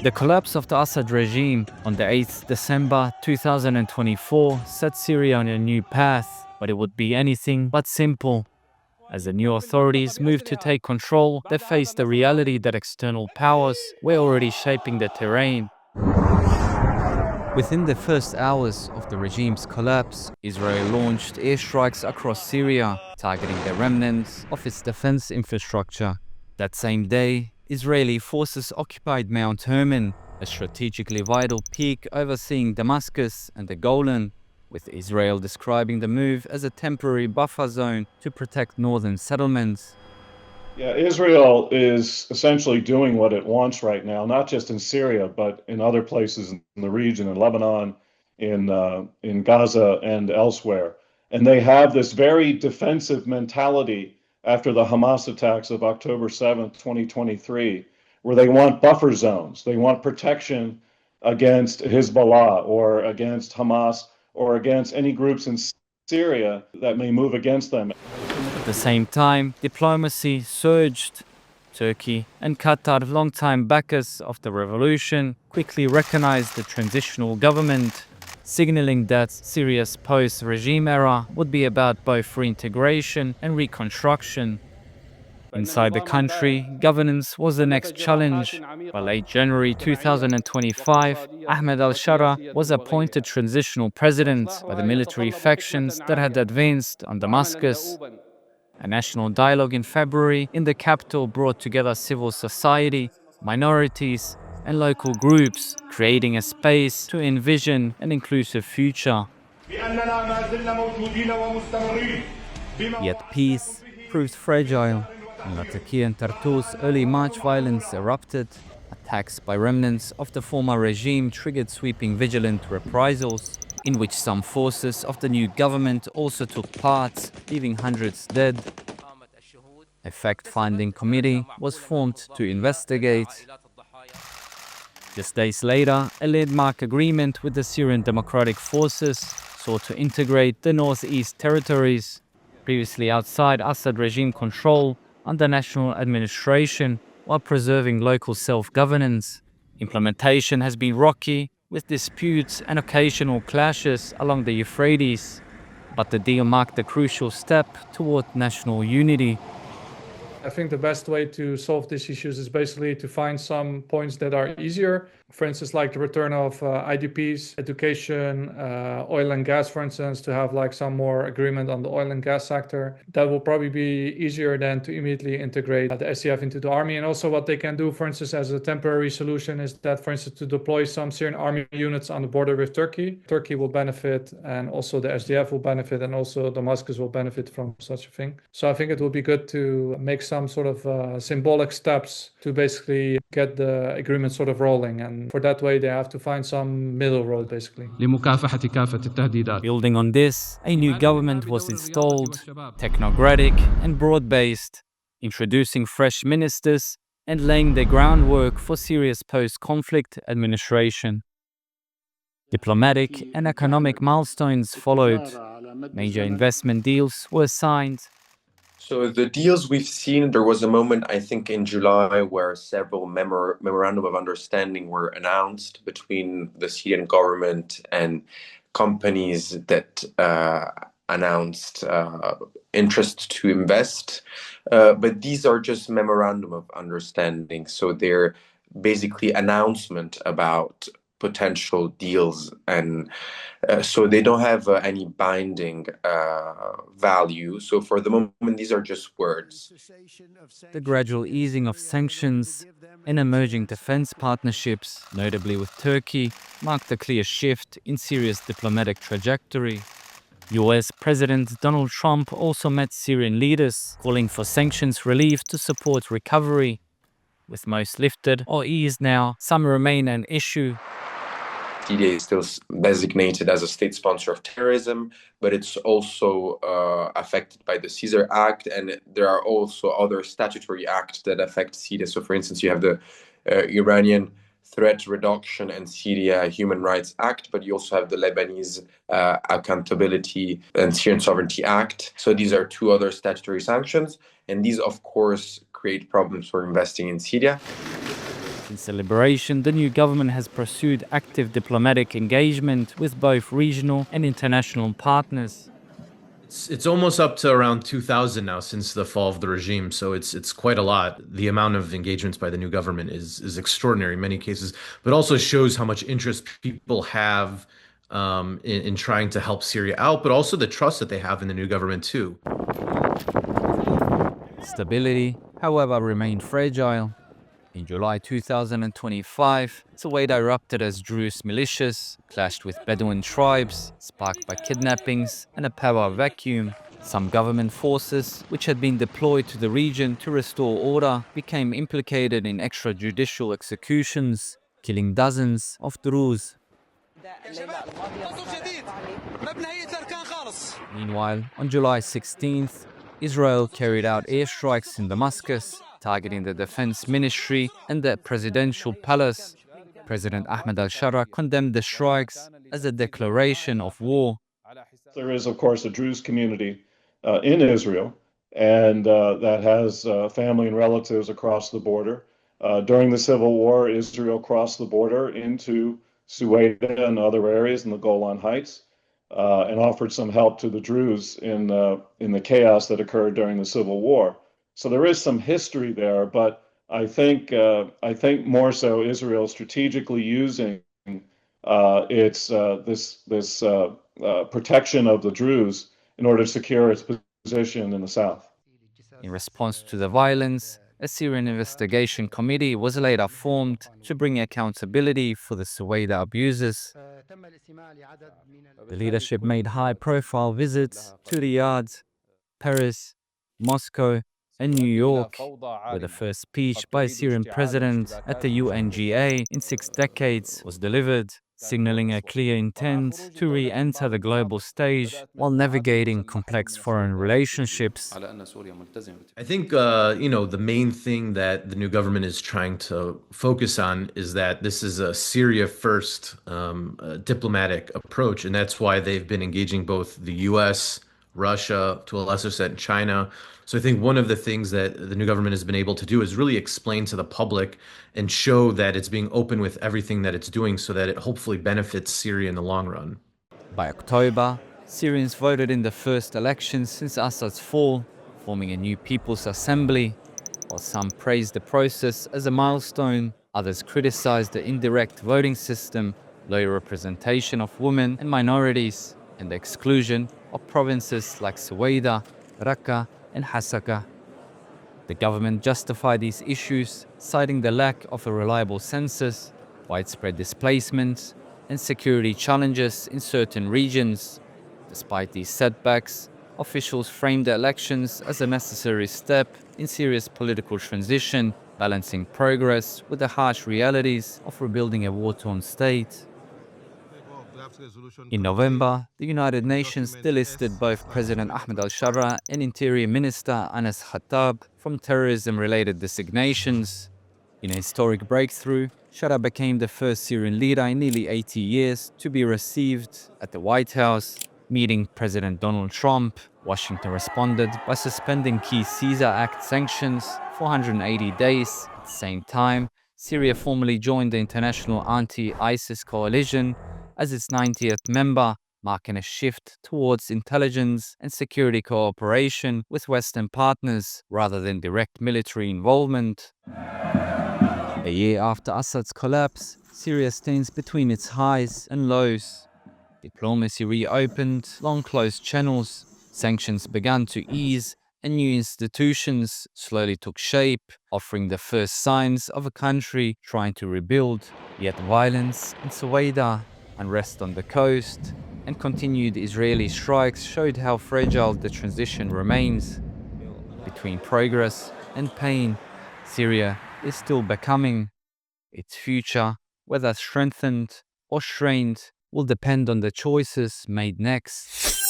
The collapse of the Assad regime on the 8th December 2024 set Syria on a new path, but it would be anything but simple. As the new authorities moved to take control, they faced the reality that external powers were already shaping the terrain. Within the first hours of the regime's collapse, Israel launched airstrikes across Syria, targeting the remnants of its defense infrastructure. That same day, Israeli forces occupied Mount Hermon, a strategically vital peak overseeing Damascus and the Golan, with Israel describing the move as a temporary buffer zone to protect northern settlements. Yeah, Israel is essentially doing what it wants right now, not just in Syria, but in other places in the region, in Lebanon, in Gaza, and elsewhere. And they have this very defensive mentality after the Hamas attacks of October 7th, 2023, where they want buffer zones. They want protection against Hezbollah or against Hamas or against any groups in Syria that may move against them. At the same time, diplomacy surged. Turkey and Qatar, longtime backers of the revolution, quickly recognized the transitional government, signaling that Syria's post-regime era would be about both reintegration and reconstruction. Inside the country, governance was the next challenge. By late January 2025, Ahmed al-Shara was appointed transitional president by the military factions that had advanced on Damascus. A national dialogue in February in the capital brought together civil society, minorities, and local groups, creating a space to envision an inclusive future. Yet peace proved fragile. In Latakia and Tartus, early March violence erupted. Attacks by remnants of the former regime triggered sweeping vigilant reprisals, in which some forces of the new government also took part, leaving hundreds dead. A fact-finding committee was formed to investigate. Just days later, a landmark agreement with the Syrian Democratic Forces sought to integrate the northeast territories, previously outside Assad regime control, under national administration, while preserving local self-governance. Implementation has been rocky, with disputes and occasional clashes along the Euphrates, but the deal marked a crucial step toward national unity. I think the best way to solve these issues is basically to find some points that are easier. For instance, like the return of IDPs, education, oil and gas, for instance, to have like some more agreement on the oil and gas sector. That will probably be easier than to immediately integrate the SDF into the army. And also what they can do, for instance, as a temporary solution is that, for instance, to deploy some Syrian army units on the border with Turkey. Turkey will benefit, and also the SDF will benefit, and also Damascus will benefit from such a thing. So I think it will be good to make some sort of symbolic steps to basically get the agreement sort of rolling. And for that way, they have to find some middle road, basically. Building on this, a new government was installed, technocratic and broad-based, introducing fresh ministers and laying the groundwork for Syria's post-conflict administration. Diplomatic and economic milestones followed. Major investment deals were signed. So the deals we've seen, there was a moment, I think, in July where several memorandum of understanding were announced between the Syrian government and companies that announced interest to invest. But these are just memorandum of understanding. So they're basically announcement about potential deals, and so they don't have any binding value. So for the moment, these are just words. The gradual easing of sanctions and emerging defense partnerships, notably with Turkey, marked a clear shift in Syria's diplomatic trajectory. US President Donald Trump also met Syrian leaders, calling for sanctions relief to support recovery. With most lifted or eased now, some remain an issue. Syria is still designated as a state sponsor of terrorism, but it's also affected by the Caesar Act, and there are also other statutory acts that affect Syria. So, for instance, you have the Iranian Threat Reduction and Syria Human Rights Act, but you also have the Lebanese Accountability and Syrian Sovereignty Act. So these are two other statutory sanctions, and these, of course, create problems for investing in Syria. Since the liberation, the new government has pursued active diplomatic engagement with both regional and international partners. It's almost up to around 2,000 now since the fall of the regime, so it's quite a lot. The amount of engagements by the new government is extraordinary in many cases, but also shows how much interest people have in trying to help Syria out, but also the trust that they have in the new government too. Stability, however, remained fragile. In July 2025, Suwaida erupted as Druze militias clashed with Bedouin tribes, sparked by kidnappings and a power vacuum. Some government forces, which had been deployed to the region to restore order, became implicated in extrajudicial executions, killing dozens of Druze. Meanwhile, on July 16th, Israel carried out airstrikes in Damascus, targeting the defense ministry and the presidential palace. President Ahmed al-Shara condemned the strikes as a declaration of war. There is, of course, a Druze community in Israel, and that has family and relatives across the border. During the civil war, Israel crossed the border into Suwaida and other areas in the Golan Heights, and offered some help to the Druze in the chaos that occurred during the civil war. So there is some history there, but I think more so Israel strategically using this protection of the Druze in order to secure its position in the south. In response to the violence, a Syrian investigation committee was later formed to bring accountability for the Suwaida abuses. The leadership made high-profile visits to Riyadh, Paris, Moscow, and New York, where the first speech by a Syrian president at the UNGA in 6 decades was delivered, signaling a clear intent to re-enter the global stage while navigating complex foreign relationships. I think, the main thing that the new government is trying to focus on is that this is a Syria-first diplomatic approach, and that's why they've been engaging both the U.S., Russia, to a lesser extent, China. So I think one of the things that the new government has been able to do is really explain to the public and show that it's being open with everything that it's doing so that it hopefully benefits Syria in the long run. By October, Syrians voted in the first elections since Assad's fall, forming a new People's Assembly. While some praised the process as a milestone, others criticized the indirect voting system, low representation of women and minorities, and the exclusion of provinces like Suwaida, Raqqa, and Hasaka. The government justified these issues, citing the lack of a reliable census, widespread displacement, and security challenges in certain regions. Despite these setbacks, officials framed the elections as a necessary step in Syria's political transition, balancing progress with the harsh realities of rebuilding a war-torn state. In November, the United Nations delisted both President Ahmed al-Shara and Interior Minister Anas Khattab from terrorism-related designations. In a historic breakthrough, Shara became the first Syrian leader in nearly 80 years to be received at the White House. Meeting President Donald Trump, Washington responded by suspending key Caesar Act sanctions for 180 days. At the same time, Syria formally joined the international anti-ISIS coalition as its 90th member, marking a shift towards intelligence and security cooperation with Western partners rather than direct military involvement. A year after Assad's collapse, Syria stands between its highs and lows. Diplomacy reopened long-closed channels, sanctions began to ease, and new institutions slowly took shape, offering the first signs of a country trying to rebuild. Yet violence in Suwaida, unrest on the coast, and continued Israeli strikes showed how fragile the transition remains. Between progress and pain, Syria is still becoming. Its future, whether strengthened or strained, will depend on the choices made next.